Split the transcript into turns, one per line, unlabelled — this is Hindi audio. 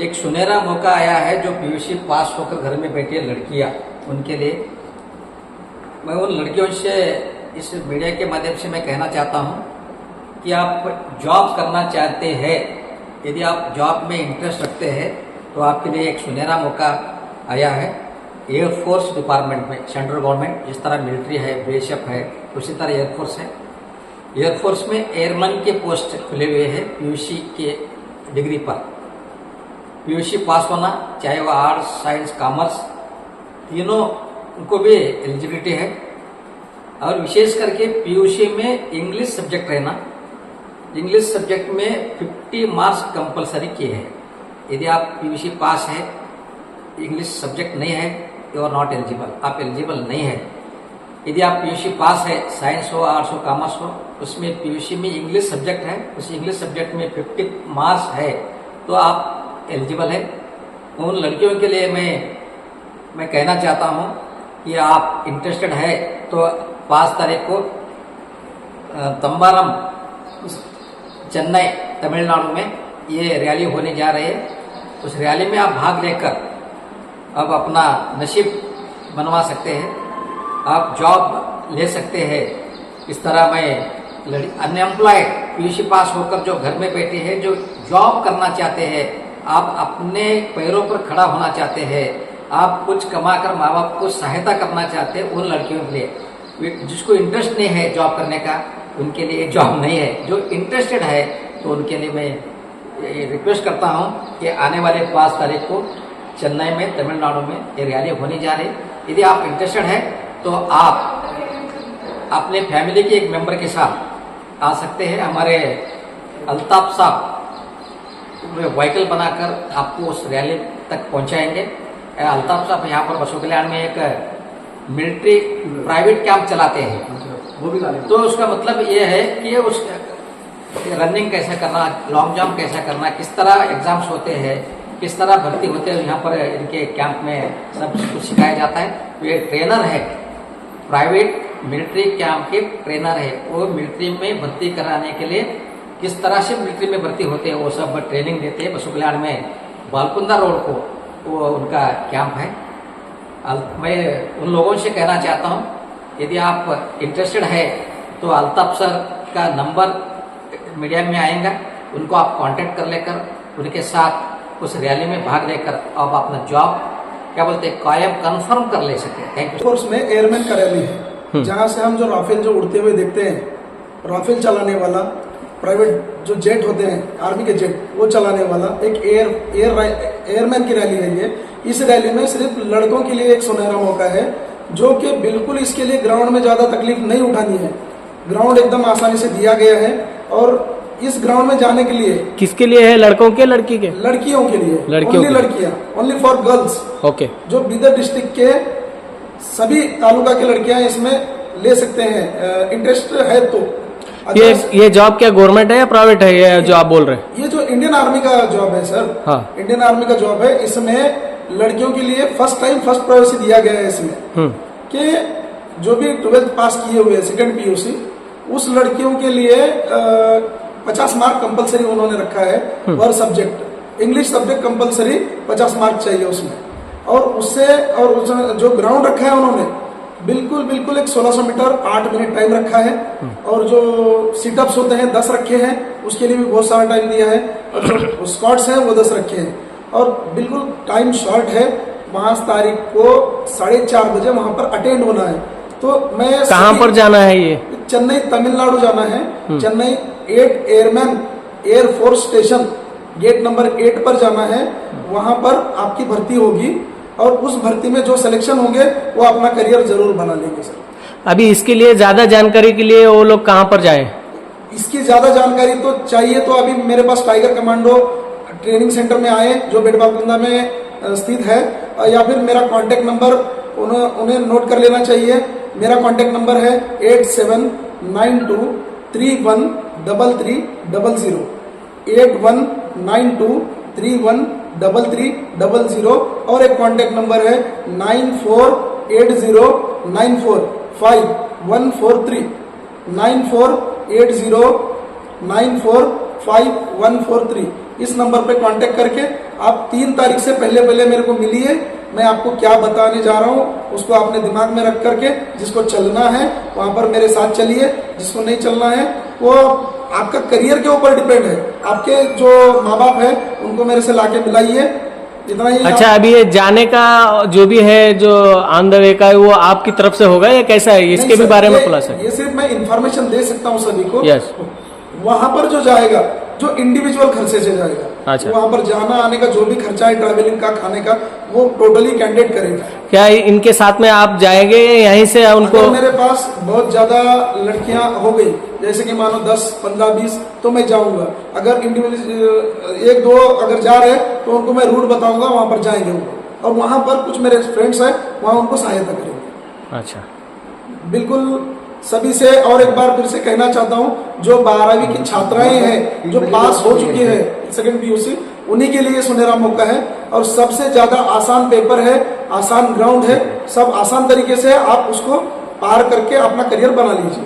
एक सुनहरा मौका आया है जो पीयूसी पास होकर घर में बैठी है लड़कियां, उनके लिए। मैं उन लड़कियों से इस मीडिया के माध्यम से मैं कहना चाहता हूं कि आप जॉब करना चाहते हैं, यदि आप जॉब में इंटरेस्ट रखते हैं तो आपके लिए एक सुनहरा मौका आया है। एयरफोर्स डिपार्टमेंट में, सेंट्रल गवर्नमेंट जिस तरह मिलिट्री है, बीएसएफ है, उसी तरह एयरफोर्स है। एयरफोर्स में एयरमैन के पोस्ट खुले हुए हैं पीयूसी के डिग्री पर। पीयूसी पास होना, चाहे वह आर्ट्स, साइंस, कॉमर्स, तीनों उनको भी एलिजिबिलिटी है। और विशेष करके पीयूसी में इंग्लिश सब्जेक्ट रहना, इंग्लिश सब्जेक्ट में 50 मार्क्स कंपलसरी किए हैं। यदि आप पीयूसी पास है, इंग्लिश सब्जेक्ट नहीं है, यू आर नॉट एलिजिबल, आप एलिजिबल नहीं है। यदि आप पीयूसी पास है, साइंस हो, आर्ट्स हो, कॉमर्स हो, उसमें पीयूसी में इंग्लिश सब्जेक्ट है, उस इंग्लिश सब्जेक्ट में 50 मार्क्स है तो आप एलिजिबल है। उन लड़कियों के लिए मैं कहना चाहता हूं कि आप इंटरेस्टेड है तो 5 तारीख को तंबारम, चेन्नई, तमिलनाडु में ये रैली होने जा रही है। उस रैली में आप भाग लेकर अब अपना नसीब बनवा सकते हैं, आप जॉब ले सकते हैं। इस तरह मैं अनएम्प्लॉयड पीयूसी पास होकर जो घर में बैठे हैं, जो जॉब करना चाहते हैं, आप अपने पैरों पर खड़ा होना चाहते हैं, आप कुछ कमाकर माँ बाप को सहायता करना चाहते हैं, उन लड़कियों के लिए, जिसको इंटरेस्ट नहीं है जॉब करने का, उनके लिए जॉब नहीं है। जो इंटरेस्टेड है तो उनके लिए मैं रिक्वेस्ट करता हूं कि आने वाले 5 तारीख को चेन्नई में, तमिलनाडु में ये रैली होने जा रही। यदि आप इंटरेस्टेड है तो आप अपने फैमिली के एक मेंबर के साथ आ सकते हैं। हमारे अल्ताफ साहब व्हीकल बनाकर आपको उस रैली तक पहुंचाएंगे। अल्ताफ साहब यहाँ पर बसों कल्याण में एक मिलिट्री प्राइवेट कैंप चलाते हैं, वो भी तो उसका मतलब ये है कि उस रनिंग कैसे करना, लॉन्ग जंप कैसे करना, किस तरह एग्जाम्स होते हैं, किस तरह भर्ती होते हैं, यहाँ पर इनके कैंप में सब कुछ सिखाया जाता है। ये ट्रेनर है, प्राइवेट मिलिट्री कैंप के ट्रेनर है, वो मिलिट्री में भर्ती कराने के लिए किस तरह से मिलिट्री में भर्ती होते हैं वो सब ट्रेनिंग देते हैं। बसु कल्याण में बालकुंदा रोड को वो उनका कैंप है। मैं उन लोगों से कहना चाहता हूँ, यदि आप इंटरेस्टेड है तो अल्ताफ सर का नंबर मीडिया में आएगा, उनको आप कांटेक्ट कर लेकर उनके साथ उस रैली में भाग लेकर आप अपना जॉब क्या बोलते हैं कायम कंफर्म कर ले सके। Thank you.
फोर्स में एयरमैन का रैली है, जहाँ से हम जो राफेल जो उड़ते हुए देखते हैं, राफेल चलाने वाला, प्राइवेट जो जेट होते हैं आर्मी के जेट, वो चलाने वाला एक एयरमैन की रैली है ये। इस रैली में सिर्फ लड़कों के लिए एक सुनहरा मौका है, जो कि बिल्कुल इसके लिए ग्राउंड में ज्यादा तकलीफ नहीं उठानी है। ग्राउंड एकदम आसानी से दिया गया है। और इस ग्राउंड में जाने के लिए
किसके लिए है? लड़कों के, लड़की के?
लड़कियों के लिए,
लड़कियों
ओनली लड़कियां, ओनली फॉर गर्ल्स।
ओके।
जो बीदर डिस्ट्रिक्ट के सभी तालुका की लड़कियां इसमें ले सकते हैं, इंटरेस्ट है तो।
ये जॉब क्या गवर्नमेंट है या प्राइवेट है, ये जो आप बोल रहे हैं?
ये जो इंडियन आर्मी का जॉब है सर,
हाँ,
इंडियन आर्मी का जॉब है। इसमें लड़कियों के लिए फर्स्ट टाइम फर्स्ट प्रायोरिटी दिया गया है इसमें, कि जो भी 12th पास किए हुए सेकंड पीयूसी, उस लड़कियों के लिए 50 मार्क कंपलसरी उन्होंने रखा है पर subject. English subject compulsory 50 mark चाहिए उसमें। और उससे और जो ग्राउंड रखा है उन्होंने बिल्कुल एक 1600 मीटर 8 मिनट टाइम रखा है। और जो सिटअप्स होते हैं 10 रखे हैं, उसके लिए भी बहुत सारा टाइम दिया है। और जो स्क्वाट्स हैं वो 10 रखे हैं। और बिल्कुल टाइम शॉर्ट है। 5 तारीख को 4:30 बजे वहां पर अटेंड होना है। तो मैं
कहाँ पर जाना है? ये
चेन्नई, तमिलनाडु जाना है। Chennai 8 airman air force station gate number 8 पर जाना है। वहां पर आपकी भर्ती होगी और उस भर्ती में जो सिलेक्शन होंगे वो अपना करियर जरूर बना लेंगे सर।
अभी इसके लिए ज्यादा जानकारी के लिए वो लोग कहाँ पर जाएं?
इसकी ज्यादा जानकारी तो चाहिए तो अभी मेरे पास टाइगर कमांडो ट्रेनिंग सेंटर में आए, जो बेटबाकुंदा में स्थित है, या फिर मेरा कांटेक्ट नंबर उन्हें नोट कर लेना चाहिए। मेरा कांटेक्ट नंबर है 8792313300, 8192313300। और एक कांटेक्ट नंबर है 9480945143, 9480945143। इस नंबर पे कांटेक्ट करके आप 3 तारीख से पहले पहले मेरे को मिलिए, मैं आपको क्या बताने जा रहा हूँ उसको अपने दिमाग में रख करके, जिसको चलना है वहां पर मेरे साथ चलिए, जिसको नहीं चलना है वो आपका करियर के ऊपर डिपेंड है। आपके जो माँ बाप है उनको मेरे से लाके मिलाइए, इतना ही।
अच्छा, अभी ये जाने का जो भी है, जो ऑन द वे का, वो आपकी तरफ से होगा या कैसा है, इसके भी बारे में खुलासा?
ये सिर्फ मैं इन्फॉर्मेशन दे सकता हूँ सभी को।
यस।
वहां पर जो जाएगा, जो इंडिविजुअल खर्चे से जाएगा,
अच्छा।
वहां पर जाना आने का जो भी खर्चा है, ट्रैवलिंग का, खाने का, वो टोटली कैंडिडेट करेगा।
क्या इनके साथ में आप जाएंगे या यहीं से उनको?
अगर मेरे पास बहुत ज्यादा लड़कियां हो गई, जैसे कि मानो 10, 15, 20, तो मैं जाऊंगा। अगर इंडिविजुअल 1, 2 अगर जा रहे हैं तो उनको मैं रूट बताऊंगा, वहां पर जाएंगे वो, और वहां पर कुछ मेरे फ्रेंड्स हैं, वहां उनको सहायता करेंगे।
अच्छा,
बिल्कुल सभी से। और एक बार फिर से कहना चाहता हूं, जो 12वीं की छात्राएं हैं जो पास हो चुकी है सेकंड पीयूसी, उन्हीं के लिए सुनहरा मौका है। और सबसे ज्यादा आसान पेपर है, आसान ग्राउंड है, सब आसान तरीके से आप उसको पार करके अपना करियर बना लीजिए।